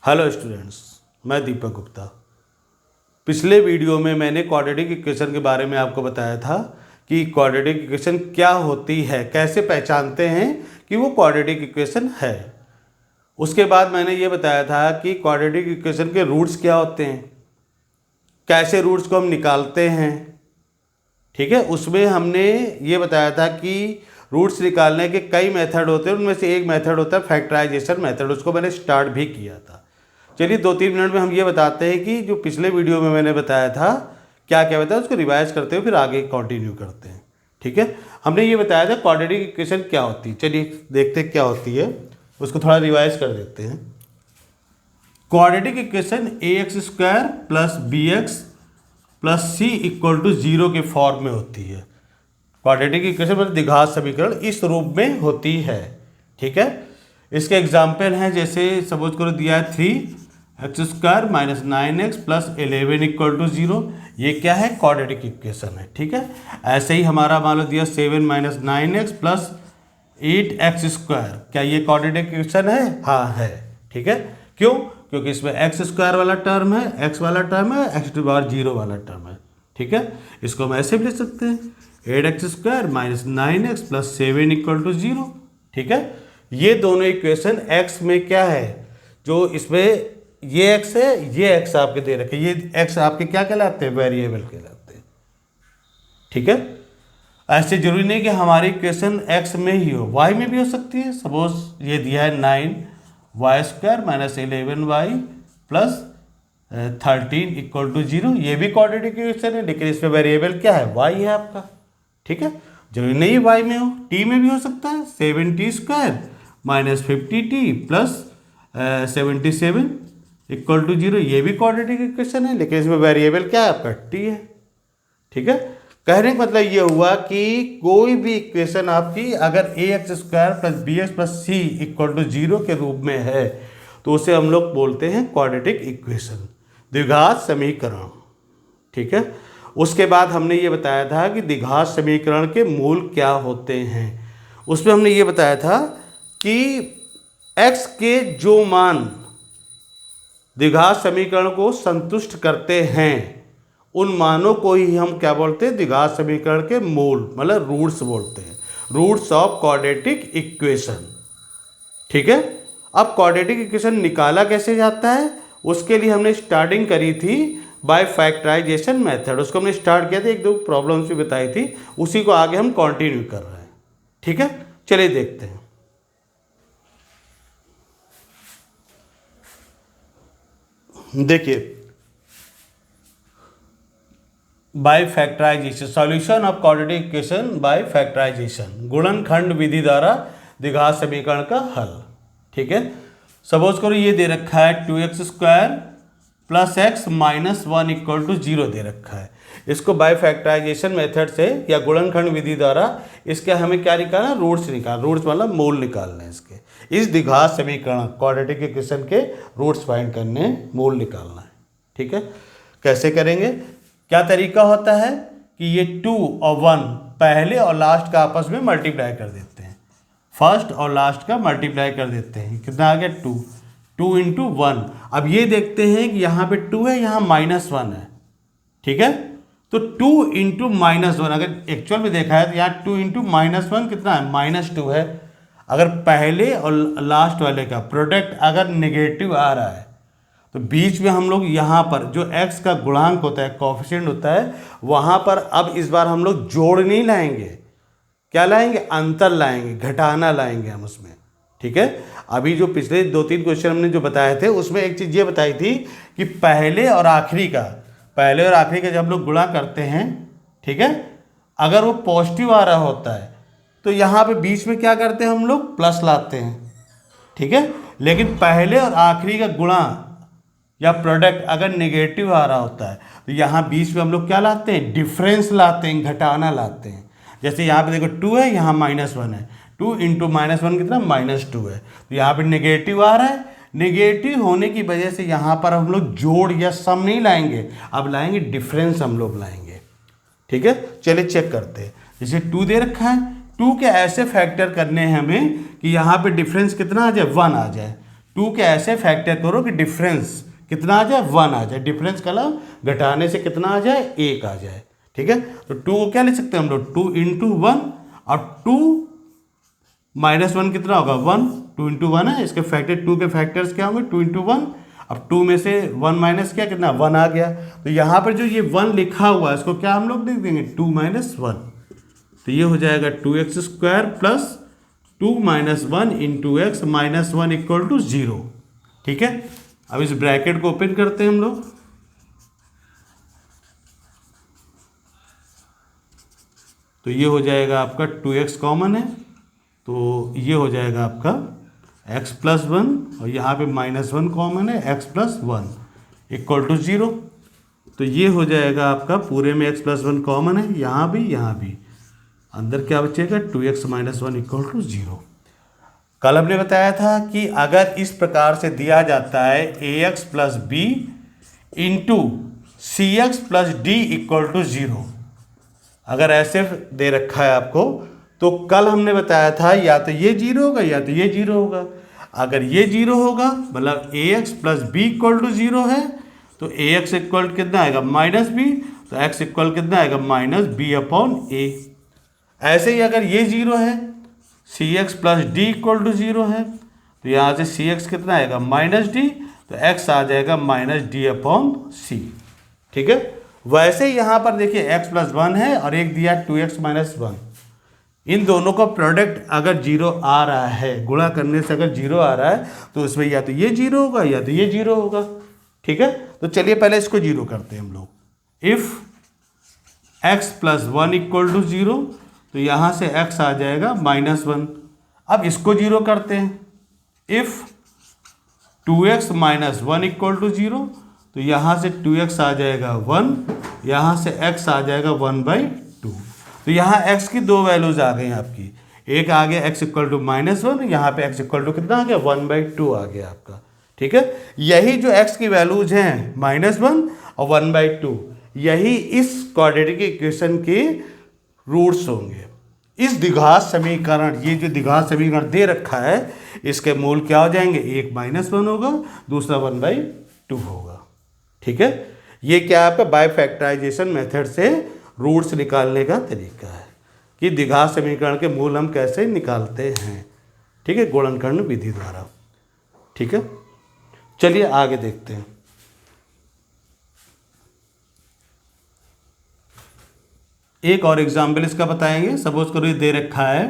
Hello students, मैं दीपक गुप्ता। पिछले video में मैंने क्वाड्रेटिक इक्वेशन के बारे में आपको बताया था कि क्वाड्रेटिक इक्वेशन क्या होती है, कैसे पहचानते हैं कि वो क्वाड्रेटिक इक्वेशन है। उसके बाद मैंने ये बताया था कि क्वाड्रेटिक इक्वेशन के रूट्स क्या होते हैं, कैसे रूट्स को हम निकालते हैं। ठीक है, उसमें हमने ये बताया था कि रूट्स निकालने के कई मेथड होते हैं, उनमें से एक मेथड होता है फैक्टराइजेशन मेथड। उसको मैंने स्टार्ट भी किया था। चलिए 2-3 मिनट में हम ये बताते हैं कि जो पिछले वीडियो में मैंने बताया था क्या क्या बताया, उसको रिवाइज करते हुए फिर आगे कंटिन्यू करते हैं। ठीक है, हमने ये बताया था क्वाड्रेटिक इक्वेशन क्या होती है। चलिए देखते हैं क्या होती है, उसको थोड़ा रिवाइज कर देते हैं। Quadratic equation ax² plus bx plus c equal to 0 के फॉर्म में होती है। क्वाड्रेटिक इक्वेशन मतलब द्विघात समीकरण इस रूप में होती है। ठीक है, इसके एग्जाम्पल हैं, जैसे सपोज करो दिया है 3x² minus 9x plus 11 equal to 0। ये क्या है? क्वाड्रेटिक इक्वेशन है। ठीक है, ऐसे ही हमारा मान लो दिया 7 माइनस 9x प्लस 8x²। क्या ये क्वाड्रेटिक इक्वेशन है? हाँ है। ठीक है, क्यों? क्योंकि इसमें x² वाला टर्म है, x वाला टर्म है, x⁻0 वाला टर्म है। ठीक है, इसको हम ऐसे भी लिख सकते हैं 8x² minus 9x plus 7 equal to 0। ठीक है, ये दोनों इक्वेशन x में क्या है, जो इसमें ये x है, ये x आपके दे रखे, ये x आपके क्या कहलाते हैं? वेरिएबल कहलाते हैं। ठीक है, ऐसे जरूरी नहीं कि हमारी इक्वेशन x में ही हो, y में भी हो सकती है। सपोज ये दिया है 9y² minus 11y plus 13 equal to 0। ये भी क्वाड्रेटिक इक्वेशन है, लेकिन इसमें वेरिएबल क्या है? y है आपका। ठीक है, जरूरी नहीं y में हो, t में भी हो सकता है। 7t² minus 50t plus 77 equal to 0। ये भी क्वाड्रेटिक इक्वेशन है, लेकिन इसमें वेरिएबल क्या है? आपका t है। ठीक है, कहने का मतलब ये हुआ कि कोई भी इक्वेशन आपकी अगर ax² plus bx plus c equal to 0 के रूप में है तो उसे हम लोग बोलते हैं क्वाड्रेटिक इक्वेशन, द्विघात समीकरण। ठीक है, उसके बाद हमने ये बताया था कि द्विघात समीकरण के मूल क्या होते हैं। उसमें हमने ये बताया था कि x के जो मान द्विघात समीकरण को संतुष्ट करते हैं उन मानों को ही हम क्या बोलते हैं? द्विघात समीकरण के मूल, मतलब रूट्स बोलते हैं, रूट्स ऑफ क्वाड्रेटिक इक्वेशन। ठीक है, अब क्वाड्रेटिक इक्वेशन निकाला कैसे जाता है, उसके लिए हमने स्टार्टिंग करी थी बाय फैक्टराइजेशन मेथड। उसको हमने स्टार्ट किया था, 1-2 प्रॉब्लम्स भी बताई थी, उसी को आगे हम कंटिन्यू कर रहे हैं। ठीक है, चलिए देखते हैं। देखिए, by factorization, solution of quadratic equation by factorization, गुणनखंड विधि द्वारा द्विघात समीकरण का हल। ठीक है, सपोज करो ये दे रखा है 2x² plus x minus 1 equal to 0 दे रखा है। इसको बाय फैक्टराइजेशन मेथड से या गुणनखंड विधि द्वारा इसके हमें क्या निकालना? रूट्स निकाल, रूट्स मतलब मूल निकालना है इसके, इस द्विघात समीकरण क्वाड्रेटिक इक्वेशन के रूट्स फाइंड करने, मूल निकालना है। ठीक है, कैसे करेंगे? क्या तरीका होता है कि ये 2 और 1 पहले और लास्ट का आपस में मल्टीप्लाई कर देते हैं, फर्स्ट और लास्ट का मल्टीप्लाई कर देते हैं। कितना आ गया? 2 इंटू 1। अब ये देखते हैं कि यहाँ पे 2 है, यहाँ -1 है। ठीक है, तो 2 इंटू -1, अगर एक्चुअल में देखा है तो यहाँ 2 इंटू -1 कितना है? -2 है। अगर पहले और लास्ट वाले का प्रोडक्ट अगर नेगेटिव आ रहा है तो बीच में हम लोग यहाँ पर जो x का गुणांक होता है, कोफिशिएंट होता है, वहाँ पर अब इस बार हम लोग जोड़ नहीं लाएंगे, क्या लाएंगे? अंतर लाएंगे, घटाना लाएंगे हम उसमें। ठीक है, अभी जो पिछले 2-3 क्वेश्चन हमने जो बताए थे उसमें एक चीज़ ये बताई थी कि पहले और आखिरी का जब हम लोग गुणा करते हैं, ठीक है, अगर वो पॉजिटिव आ रहा होता है तो यहाँ पे बीच में क्या करते हैं? हम लोग प्लस लाते हैं। ठीक है, लेकिन पहले और आखिरी का गुणा या प्रोडक्ट अगर नेगेटिव आ रहा होता है तो यहाँ बीच में हम लोग क्या लाते हैं? डिफरेंस लाते हैं, घटाना लाते हैं। जैसे यहाँ पे देखो 2 है, यहाँ -1 है, 2 इंटू -1 कितना? -2 है। तो यहाँ पे नेगेटिव आ रहा है, नेगेटिव होने की वजह से यहाँ पर हम लोग जोड़ या सम नहीं लाएंगे, अब लाएंगे डिफरेंस हम लोग लाएंगे। ठीक है, चलिए चेक करते हैं। जैसे 2 दे रखा है, 2 के ऐसे फैक्टर करने हैं हमें कि यहाँ पे डिफरेंस कितना आ जाए? 1 आ जाए। 2 के ऐसे फैक्टर करो कि डिफरेंस कितना आ जाए, 1 आ जाए। डिफरेंस का मतलब घटाने से कितना आ जाए, 1 आ जाए। ठीक है, तो 2 को क्या लिख सकते हैं हम लोग, 2 इंटू 1, और 2 माइनस 1 कितना होगा, 1। 2 इंटू 1 है, इसके फैक्टर 2 के फैक्टर्स क्या होंगे, 2 इंटू 1। अब 2 में से 1 माइनस किया, कितना 1 आ गया। तो यहाँ पर जो ये 1 लिखा हुआ है इसको क्या हम लोग लिख देंगे, 2 माइनस 1। तो ये हो जाएगा 2x square plus 2 minus 1 into x minus 1 equal to 0। ठीक है, अब इस ब्रैकेट को ओपन करते हैं हम लोग। तो ये हो जाएगा आपका 2x कॉमन है, तो ये हो जाएगा आपका x प्लस 1, और यहाँ पे माइनस 1 कॉमन है, x प्लस 1 इक्वल टू 0। तो ये हो जाएगा आपका, पूरे में x प्लस 1 कॉमन है, यहाँ भी, अंदर क्या बचेगा, 2x माइनस 1 इक्वल टू 0। कल हमने बताया था कि अगर इस प्रकार से दिया जाता है ax plus b into c x plus d equal to 0, अगर ऐसे दे रखा है आपको, तो कल हमने बताया था या तो ये 0 होगा या तो ये 0 होगा। अगर ये 0 होगा मतलब ax plus b equal to 0 है, तो ax इक्वल कितना आएगा, माइनस बी, तो x इक्वल कितना आएगा, माइनस बी अपॉन ए। ऐसे ही अगर ये 0 है, c x plus d equal to 0 है, तो यहाँ से सी एक्स कितना आएगा, माइनस डी, तो x आ जाएगा माइनस डी अपॉन सी। ठीक है, वैसे यहाँ पर देखिए x प्लस 1 है और एक दिया 2x माइनस 1, इन दोनों का प्रोडक्ट अगर 0 आ रहा है, गुणा करने से अगर 0 आ रहा है, तो उसमें या तो ये 0 होगा या तो ये 0 होगा। ठीक है, तो चलिए पहले इसको 0 करते हैं हम लोग। If x plus 1 equal to 0, तो यहाँ से x आ जाएगा माइनस 1। अब इसको 0 करते हैं। If 2x minus 1 equal to 0, तो यहाँ से 2x आ जाएगा 1, यहाँ से x आ जाएगा 1/2। तो यहाँ x की 2 वैल्यूज आ गई आपकी, एक आ गया x इक्वल टू माइनस 1, यहाँ पे x इक्वल टू कितना आ गया, 1/2 आ गया आपका। ठीक है, यही जो x की वैल्यूज हैं माइनस 1 और 1/2, यही इस क्वाड्रेटिक इक्वेशन के रूट्स होंगे। इस द्विघात समीकरण, ये जो द्विघात समीकरण दे रखा है, इसके मूल क्या हो जाएंगे, एक माइनस 1 होगा, दूसरा 1/2 होगा। ठीक है, ये क्या आपका बाय फैक्टराइजेशन मेथड से रूट्स निकालने का तरीका है कि द्विघात समीकरण के मूल हम कैसे निकालते हैं। ठीक है, गुणनखंड विधि द्वारा। ठीक है, चलिए आगे देखते हैं। एक और एग्जाम्पल इसका बताएंगे। सपोज करो ये दे रखा है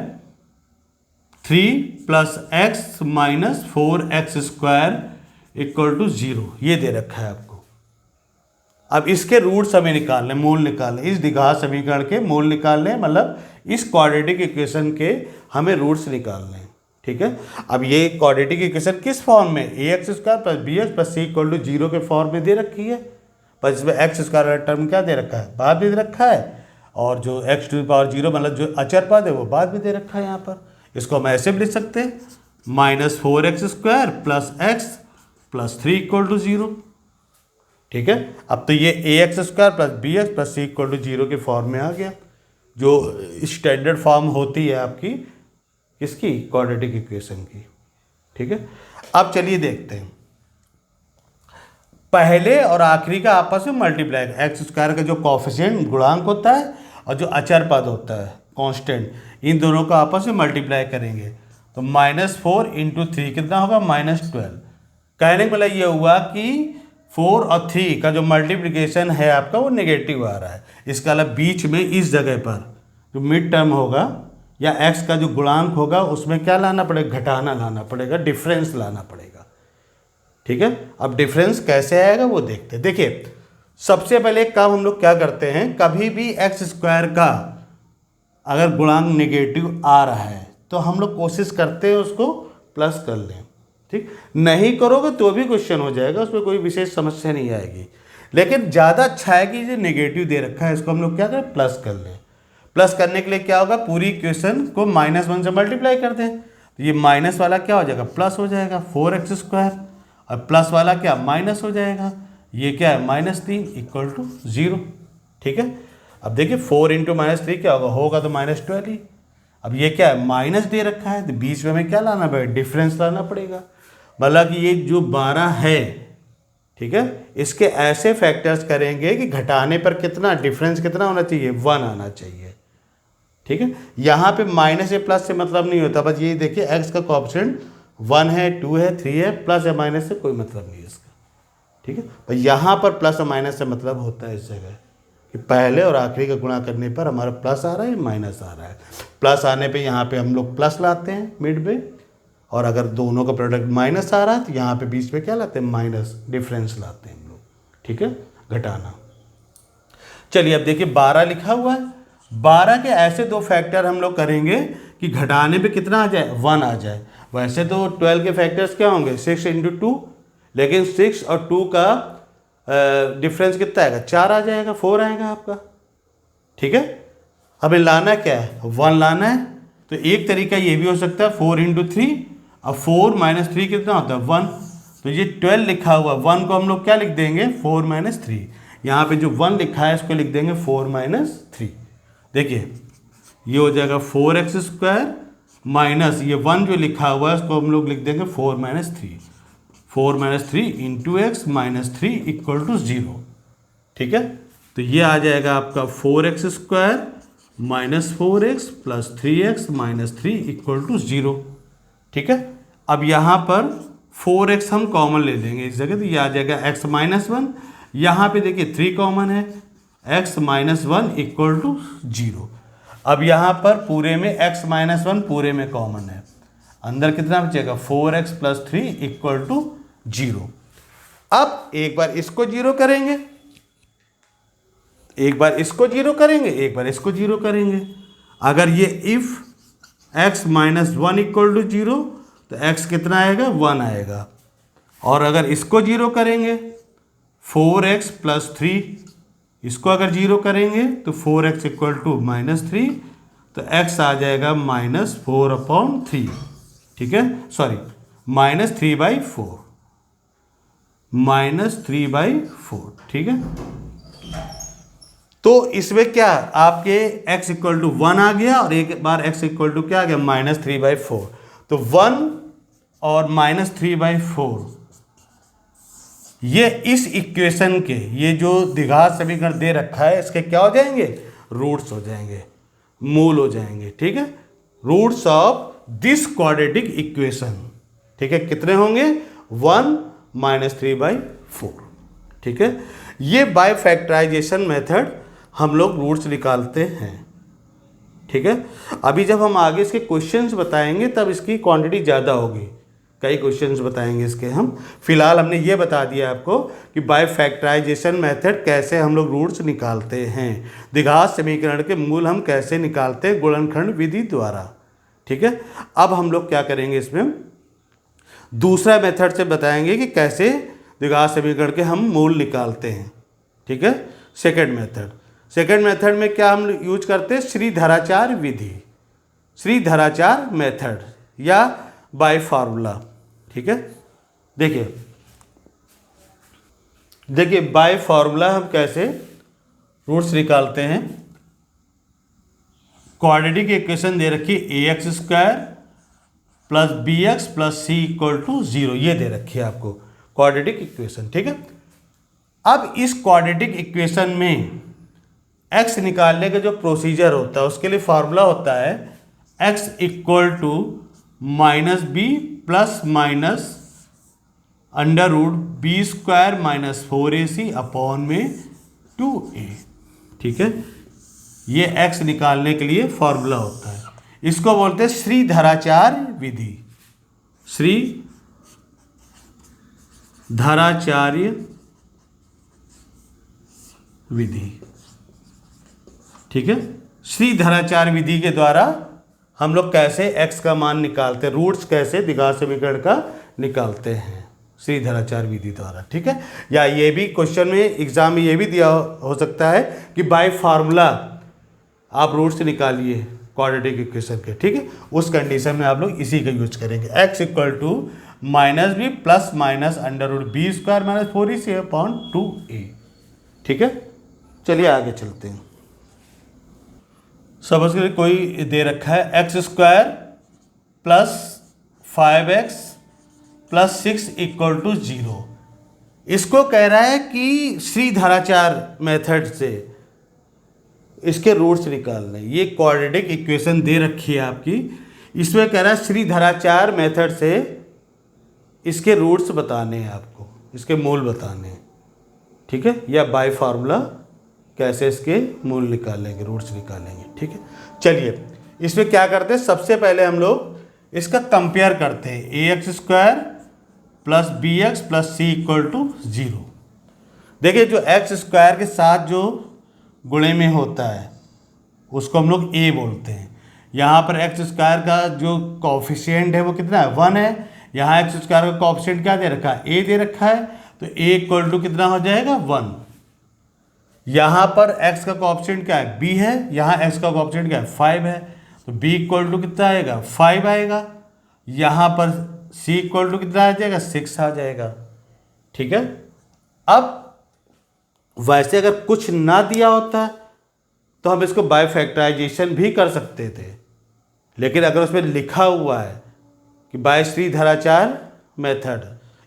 3 plus x minus 4x square equal to 0, ये दे रखा है आपको। अब इसके रूट्स हमें निकालने, मूल निकालने, इस द्विघात समीकरण के मूल निकालने, मतलब इस क्वाड्रेटिक इक्वेशन के हमें रूट्स निकालने। ठीक है, अब ये क्वाड्रेटिक इक्वेशन किस फॉर्म में, ax square plus bx plus c equal to 0 के फॉर्म में दे रखी है, पर इसमें एक्स स्क्वायर वाला टर्म क्या दे रखा है, बाद में दे रखा है, और जो x टू द पावर 0 मतलब जो अचर पद है वो बाद में दे रखा है। यहाँ पर इसको हम ऐसे भी लिख सकते हैं, minus 4x square plus x plus 3 equal to 0। ठीक है, अब तो ये ax square plus bx plus c equal to 0 के फॉर्म में आ गया, जो स्टैंडर्ड फॉर्म होती है आपकी इसकी क्वाड्रेटिक इक्वेशन की। ठीक है, अब चलिए देखते हैं, पहले और आखिरी का आपस में मल्टीप्लाई, एक्स स्क्वायर का जो कॉफिशिएंट गुणांक होता है और जो अचर पद होता है कांस्टेंट, इन दोनों का आपस में मल्टीप्लाई करेंगे, तो -4 इंटू 3 कितना होगा, -12। कहने का मतलब ये हुआ कि 4 और 3 का जो मल्टीप्लिकेशन है आपका वो नेगेटिव आ रहा है। इसका मतलब बीच में इस जगह पर जो मिड टर्म होगा या x का जो गुणांक होगा उसमें क्या लाना पड़ेगा, घटाना लाना पड़ेगा, डिफरेंस लाना पड़ेगा। ठीक है, अब डिफरेंस कैसे आएगा वो देखते हैं। देखिए सबसे पहले एक काम हम लोग क्या करते हैं, कभी भी एक्स स्क्वायर का अगर गुणांक नेगेटिव आ रहा है तो हम लोग कोशिश करते हैं उसको प्लस कर लें। ठीक, नहीं करोगे तो भी क्वेश्चन हो जाएगा, उसमें कोई विशेष समस्या नहीं आएगी, लेकिन ज़्यादा अच्छा है कि जो नेगेटिव दे रखा है इसको हम लोग क्या करें, प्लस कर लें। प्लस करने के लिए क्या होगा, पूरी इक्वेशन को -1 से मल्टीप्लाई कर दें, तो ये माइनस वाला क्या हो जाएगा, प्लस हो जाएगा 4x स्क्वायर, और प्लस वाला क्या माइनस हो जाएगा, ये क्या है -3 इक्वल टू 0। ठीक है, अब देखिए 4 इंटू -3 क्या होगा तो -12 ही। अब ये क्या है, माइनस दे रखा है, तो बीच में हमें क्या लाना पड़ेगा, डिफरेंस लाना पड़ेगा। मतलब कि ये जो 12 है, ठीक है, इसके ऐसे फैक्टर्स करेंगे कि घटाने पर कितना डिफरेंस कितना होना चाहिए, 1 आना चाहिए। ठीक है, यहाँ पे माइनस या प्लस से मतलब नहीं होता, बस ये देखिए एक्स का कोएफिशिएंट 1 है, 2 है, 3 है, प्लस या माइनस से कोई मतलब नहीं है इसका। ठीक है, पर यहाँ पर प्लस और माइनस से मतलब होता है इस जगह कि पहले और आखिरी का गुणा करने पर हमारा प्लस आ रहा है, माइनस आ रहा है। प्लस आने पे यहाँ पे हम लोग प्लस लाते हैं मिड में, और अगर दोनों का प्रोडक्ट माइनस आ रहा है तो यहाँ पे बीच में क्या लाते हैं, माइनस, डिफरेंस लाते हैं हम लोग। ठीक है, घटाना। चलिए अब देखिए 12 लिखा हुआ है, 12 के ऐसे दो फैक्टर हम लोग करेंगे कि घटाने पे कितना आ जाए, 1 आ जाए। वैसे तो 12 के फैक्टर्स क्या होंगे, 6 × 2, लेकिन 6 और 2 का डिफरेंस कितना आएगा, 4 आ जाएगा, 4 आएगा आपका। ठीक है, हमें लाना क्या है, 1 लाना है। तो एक तरीका ये भी हो सकता है 4 × 3, अब 4 - 3 कितना होता है, 1। तो ये 12 लिखा हुआ, 1 को हम लोग क्या लिख देंगे, 4 - 3। यहाँ पे जो 1 लिखा है इसको लिख देंगे 4 - 3। देखिए ये हो जाएगा 4x² माइनस ये 1 जो लिखा हुआ है इसको हम लोग लिख देंगे 4 - 3। 4 - 3 × x - 3 = 0। ठीक है, तो ये आ जाएगा आपका 4x² - 4x + 3x - 3 = 0। ठीक है, अब यहाँ पर 4x हम कॉमन ले लेंगे इस जगह, तो ये आ जाएगा x - 1। यहाँ पे देखिए 3 कॉमन है, x - 1 = 0। अब यहाँ पर पूरे में x - 1 पूरे में कॉमन है, अंदर कितना बचेगा, 4x + 3 = 0। अब एक बार इसको 0 करेंगे, एक बार इसको 0 करेंगे, एक बार इसको 0 करेंगे। अगर ये इफ x - 1 = 0 तो x कितना आएगा, 1 आएगा। और अगर इसको 0 करेंगे 4x + 3, इसको अगर 0 करेंगे तो 4x = -3, तो x आ जाएगा -4/3। ठीक है, सॉरी -3/4, -3/4। ठीक है, तो इसमें क्या आपके x = 1 आ गया और एक बार x = क्या आ गया, -3/4। तो 1 और -3/4 ये इस इक्वेशन के, ये जो द्विघात समीकरण दे रखा है इसके क्या हो जाएंगे, रूट्स हो जाएंगे, मूल हो जाएंगे। ठीक है, roots of this quadratic equation. ठीक है, कितने होंगे, 1 - 3/4। ठीक है, ये बाय फैक्टराइजेशन मेथड हम लोग रूट्स निकालते हैं। ठीक है, अभी जब हम आगे इसके क्वेश्चंस बताएंगे तब इसकी क्वांटिटी ज़्यादा होगी, कई क्वेश्चंस बताएंगे इसके हम। फिलहाल हमने ये बता दिया आपको कि बाय फैक्टराइजेशन मेथड कैसे हम लोग रूट्स निकालते हैं, द्विघात समीकरण के मूल हम कैसे निकालते हैं गुणनखंड विधि द्वारा। ठीक है, अब हम लोग क्या करेंगे, इसमें दूसरा मेथड से बताएंगे कि कैसे द्विघात समीकरण के हम मूल निकालते हैं। ठीक है, सेकेंड मेथड में क्या हम यूज करते हैं, श्रीधराचार्य विधि, श्रीधराचार्य मेथड या बाय फार्मूला। ठीक है, देखिए बाय फार्मूला हम कैसे रूट्स निकालते हैं। क्वाड्रेटिक इक्वेशन दे रखी ax² + bx + c = 0, ये दे रखी है आपको क्वाड्रेटिक इक्वेशन। ठीक है, अब इस क्वाड्रेटिक इक्वेशन में x निकालने का जो प्रोसीजर होता है उसके लिए फार्मूला होता है x = -b ± √b² - 4ac/2a। ठीक है, ये x निकालने के लिए फॉर्मूला होता है, इसको बोलते हैं श्रीधराचार्य विधि, श्रीधराचार्य विधि। ठीक है, श्रीधराचार्य विधि के द्वारा हम लोग कैसे x का मान निकालते हैं, रूट्स कैसे द्विघात समीकरण का निकालते हैं श्रीधराचार्य विधि द्वारा। ठीक है, या ये भी क्वेश्चन में एग्जाम में ये भी दिया हो सकता है कि बाय फार्मूला आप रूट्स निकालिए क्वाड्रेटिक इक्वेशन के। ठीक है, उस कंडीशन में आप लोग इसी का यूज करेंगे, x = -b ± √b² - 4ac/2a। ठीक है, चलिए आगे चलते हैं। सपोज करिए कोई दे रखा है x² + 5x plus 6 equal to 0। इसको कह रहा है कि श्रीधराचार मेथड से इसके रूट्स निकालने। ये क्वाड्रेटिक इक्वेशन दे रखी है आपकी, इसमें कह रहा है श्रीधराचार मेथड से इसके रूट्स बताने हैं आपको, इसके मूल बताने हैं, ठीक है, या बाय फार्मूला कैसे इसके मूल निकालेंगे, रूट्स निकालेंगे, ठीक है। चलिए इसमें क्या करते हैं, सबसे पहले हम लोग इसका कंपेयर करते हैं, a x square plus b x plus c equal to 0। देखिए जो एक्स स्क्वायर के साथ जो गुणे में होता है उसको हम लोग ए बोलते हैं। यहाँ पर एक्स स्क्वायर का जो कॉफिशिएंट है वो कितना है, 1 है। यहाँ एक्स स्क्वायर का कॉफिशिएंट क्या दे रखा है, ए दे रखा है, तो ए इक्वल टू कितना हो जाएगा, 1। यहाँ पर x का कॉफिशिएंट क्या है, b है, यहाँ x का कॉफिशिएंट क्या है, 5 है, तो b इक्वल टू कितना आएगा, 5 आएगा। यहाँ पर c इक्वल टू कितना आ जाएगा, 6 आ जाएगा, ठीक है। अब वैसे अगर कुछ ना दिया होता तो हम इसको बाय फैक्टराइजेशन भी कर सकते थे, लेकिन अगर उसमें लिखा हुआ है कि बाय श्रीधराचार मेथड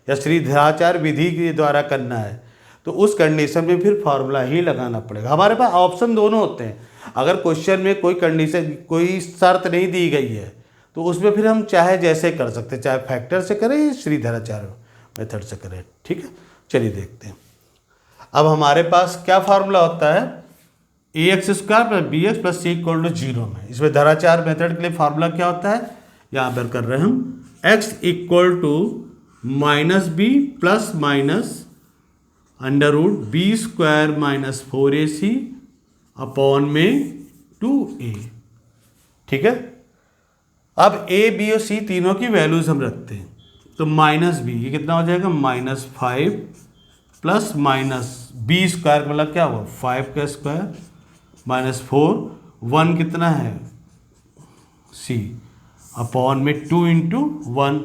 या श्रीधराचार विधि के द्वारा करना है, तो उस कंडीशन में फिर फार्मूला ही लगाना पड़ेगा। हमारे पास ऑप्शन दोनों होते हैं, अगर क्वेश्चन में कोई कंडीशन, कोई शर्त नहीं दी गई है तो उसमें फिर हम चाहे जैसे कर सकते हैं, चाहे फैक्टर से करें या श्रीधराचार मेथड से करें, ठीक है। चलिए देखते हैं। अब हमारे पास क्या फार्मूला होता है, a x square plus b x plus c equal to 0 में। इसमें धराचार मेथड के लिए फार्मूला क्या होता है, यहाँ पर कर रहे हैं हम, x equal to minus b plus minus under root b square minus 4ac upon में 2a, ठीक है। अब a, b और c तीनों की वैल्यूज हम रखते हैं, तो माइनस बी ये कितना हो जाएगा, -5 प्लस माइनस बी स्क्वायर मतलब क्या हुआ, 5 का स्क्वायर -4, 1 कितना है c अपॉन में 2 इंटू 1,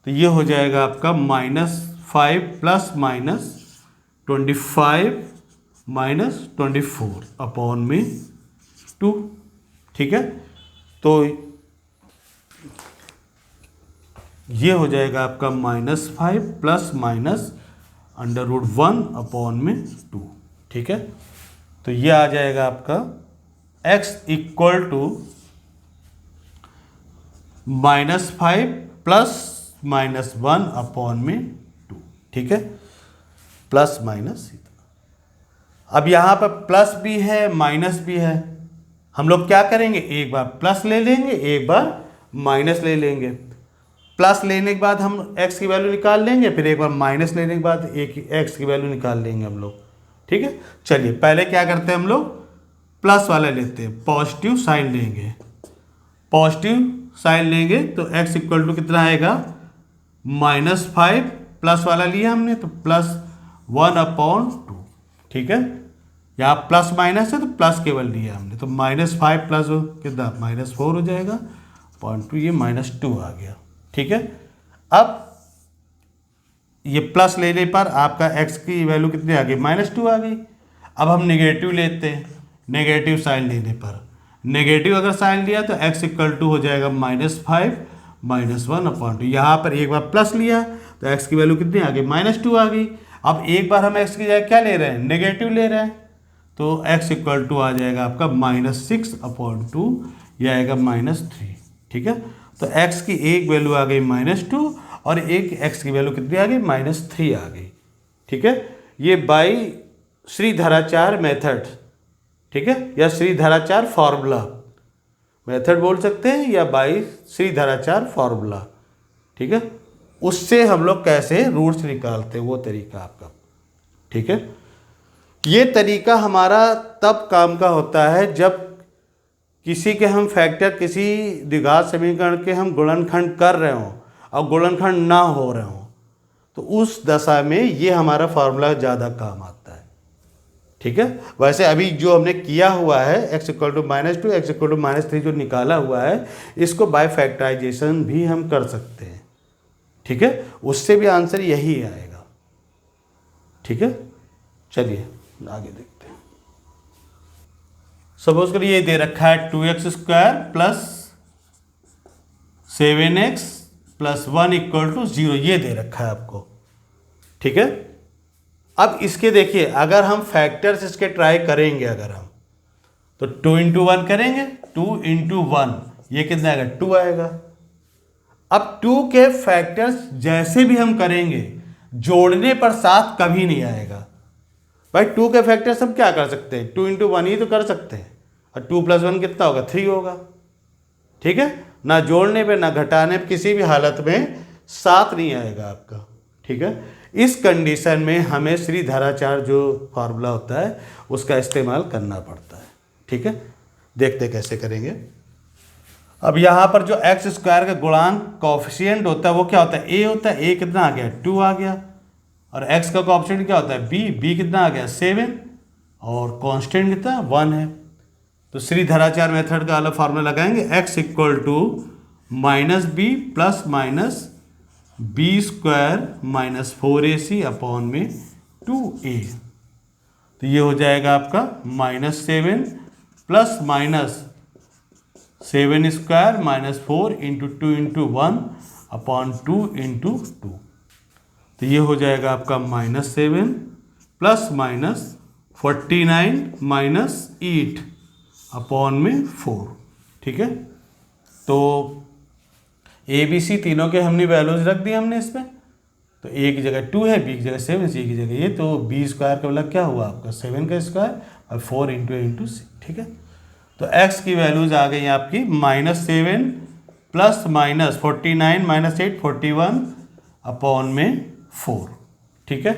तो ये हो जाएगा आपका -5 प्लस माइनस 25 माइनस 24 अपॉन में 2, ठीक है। तो ये हो जाएगा आपका -5 plus minus under root 1 upon में 2, ठीक है। तो ये आ जाएगा आपका x equal to -5 plus minus 1 upon में 2, ठीक है, प्लस माइनस। अब यहाँ पर प्लस भी है माइनस भी है, हम लोग क्या करेंगे, एक बार प्लस ले लेंगे, एक बार माइनस ले लेंगे। प्लस लेने के बाद हम x की वैल्यू निकाल लेंगे, फिर एक बार माइनस लेने के बाद एक x की वैल्यू निकाल लेंगे हम लोग, ठीक है। चलिए पहले क्या करते हैं, हम लोग प्लस वाला लेते हैं, पॉजिटिव साइन लेंगे, पॉजिटिव साइन लेंगे तो x इक्वल टू कितना आएगा, -5 प्लस वाला लिया हमने तो +1 अपॉन 2, ठीक है। यहाँ प्लस माइनस है तो प्लस केवल लिया हमने, तो -5 प्लस कितना -4 हो जाएगा, 0.2, ये -2 आ गया, ठीक है। अब ये प्लस लेने पर आपका x की वैल्यू कितनी आ गई, -2 आ गई। अब हम नेगेटिव लेते हैं, नेगेटिव साइन लेने पर, नेगेटिव अगर साइन लिया तो x इक्वल टू हो जाएगा -5 -1 अपॉन 2। यहाँ पर एक बार प्लस लिया तो x की वैल्यू कितनी आ गई, -2 आ गई। अब एक बार हम x की जगह क्या ले रहे हैं, नेगेटिव ले रहे हैं, तो x इक्वल टू आ जाएगा आपका -6 अपॉन 2, यह आएगा -3, ठीक है। तो x की एक वैल्यू आ गई -2 और एक x की वैल्यू कितनी आ गई, -3 आ गई, ठीक है। ये बाई श्रीधराचार मेथड, ठीक है, या श्रीधराचार फॉर्मूला मेथड बोल सकते हैं, या बाई श्रीधराचार फॉर्मूला, ठीक है। उससे हम लोग कैसे रूट्स निकालते हैं वो तरीका आपका, ठीक है। ये तरीका हमारा तब काम का होता है जब किसी के हम फैक्टर, किसी द्विघात समीकरण के हम गुणनखंड कर रहे हों और गुणनखंड ना हो रहे हों, तो उस दशा में ये हमारा फार्मूला ज़्यादा काम आता है, ठीक है। वैसे अभी जो हमने किया हुआ है x equal to -2 x equal to -3 जो निकाला हुआ है, इसको बाय फैक्टराइजेशन भी हम कर सकते हैं, ठीक है, उससे भी आंसर यही आएगा, ठीक है। चलिए आगे देखते हैं। सपोज करिए ये दे रखा है 2x square plus 7x plus 1 equal to 0 ये दे रखा है आपको। ठीक है, अब इसके देखिए अगर हम फैक्टर्स इसके ट्राई करेंगे, अगर हम तो 2 इंटू 1 करेंगे, 2 इंटू 1 ये कितना आएगा 2 आएगा। अब 2 के फैक्टर्स जैसे भी हम करेंगे जोड़ने पर 7 कभी नहीं आएगा। भाई 2 के फैक्टर्स हम क्या कर सकते हैं, 2 इंटू 1 ही तो कर सकते हैं, और 2 प्लस 1 कितना होगा 3 होगा। ठीक है, ना जोड़ने पे ना घटाने पे किसी भी हालत में 7 नहीं आएगा आपका। ठीक है, इस कंडीशन में हमें श्रीधराचार्य जो फार्मूला होता है उसका इस्तेमाल करना पड़ता है। ठीक है, देखते कैसे करेंगे। अब यहाँ पर जो एक्स स्क्वायर का गुणांक कॉफिशिएंट होता है वो क्या होता है, ए होता है। ए कितना आ गया 2 आ गया, और एक्स का कॉफिशिएंट क्या होता है बी। बी कितना आ गया 7, और कांस्टेंट कितना 1 है। तो श्रीधराचार्य मेथड का अलग फार्मूला लगाएंगे, x equal to minus b plus minus b square minus 4ac upon में 2a। तो ये हो जाएगा आपका -7 plus minus 7 square minus 4 into 2 into 1 upon 2 into 2। तो ये हो जाएगा आपका -7 प्लस माइनस 49 माइनस 8 अपॉन में 4। ठीक है, तो ए बी सी तीनों के हमने वैल्यूज रख दी हमने इसमें। तो ए की जगह 2 है, बी की जगह 7, सी की जगह ये। तो बी स्क्वायर का मतलब क्या हुआ आपका 7 का स्क्वायर और 4 इंटू इंटू सी। ठीक है, तो एक्स की वैल्यूज आ गई आपकी -7 प्लस माइनस 49 माइनस 8 41 अपॉन में 4। ठीक है,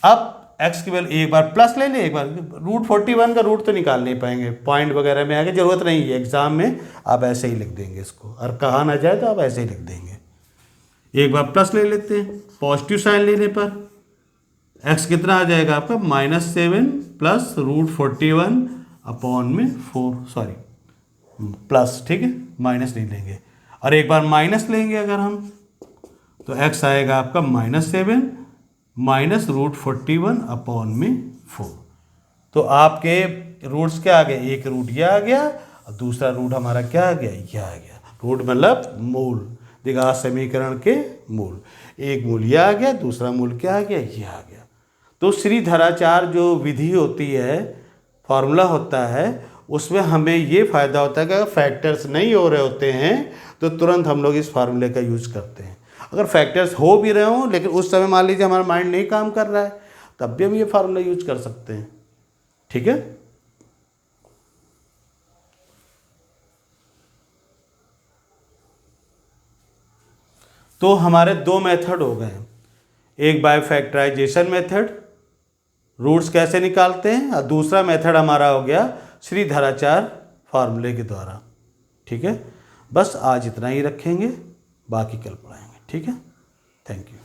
अब एक्स की वैल्यू एक बार प्लस ले ले, एक बार √41 का रूट तो निकाल नहीं पाएंगे, पॉइंट वगैरह में आगे जरूरत नहीं है, एग्जाम में आप ऐसे ही लिख देंगे इसको, और कहा ना जाए तो आप ऐसे ही लिख देंगे। एक बार प्लस ले लेते हैं, पॉजिटिव साइन लेने पर एक्स कितना आ जाएगा आपका -7 प्लस √41 अपॉन में 4, सॉरी प्लस। ठीक है, माइनस नहीं लेंगे, और एक बार माइनस लेंगे अगर हम तो एक्स आएगा आपका -7 माइनस √41 अपॉन में 4। तो आपके रूट्स क्या आ गए, एक रूट ये आ गया और दूसरा रूट हमारा क्या आ गया ये आ गया। रूट मतलब मूल, द्विघात समीकरण के मूल। एक मूल ये आ गया, दूसरा मूल क्या आ गया ये आ गया। तो श्रीधराचार्य जो विधि होती है, फॉर्मूला होता है, उसमें हमें ये फ़ायदा होता है कि अगर फैक्टर्स नहीं हो रहे होते हैं तो तुरंत हम लोग इस फार्मूले का यूज करते हैं। अगर फैक्टर्स हो भी रहे हों लेकिन उस समय मान लीजिए हमारा माइंड नहीं काम कर रहा है, तब भी हम ये फार्मूला यूज कर सकते हैं। ठीक है, तो हमारे 2 मेथड हो गए, एक बाय फैक्टराइजेशन मेथड, रूट्स कैसे निकालते हैं, और दूसरा मेथड हमारा हो गया श्रीधराचार्य फार्मूले के द्वारा। ठीक है, बस आज इतना ही रखेंगे, बाकी कल पढ़ाएंगे। ठीक है, थैंक यू।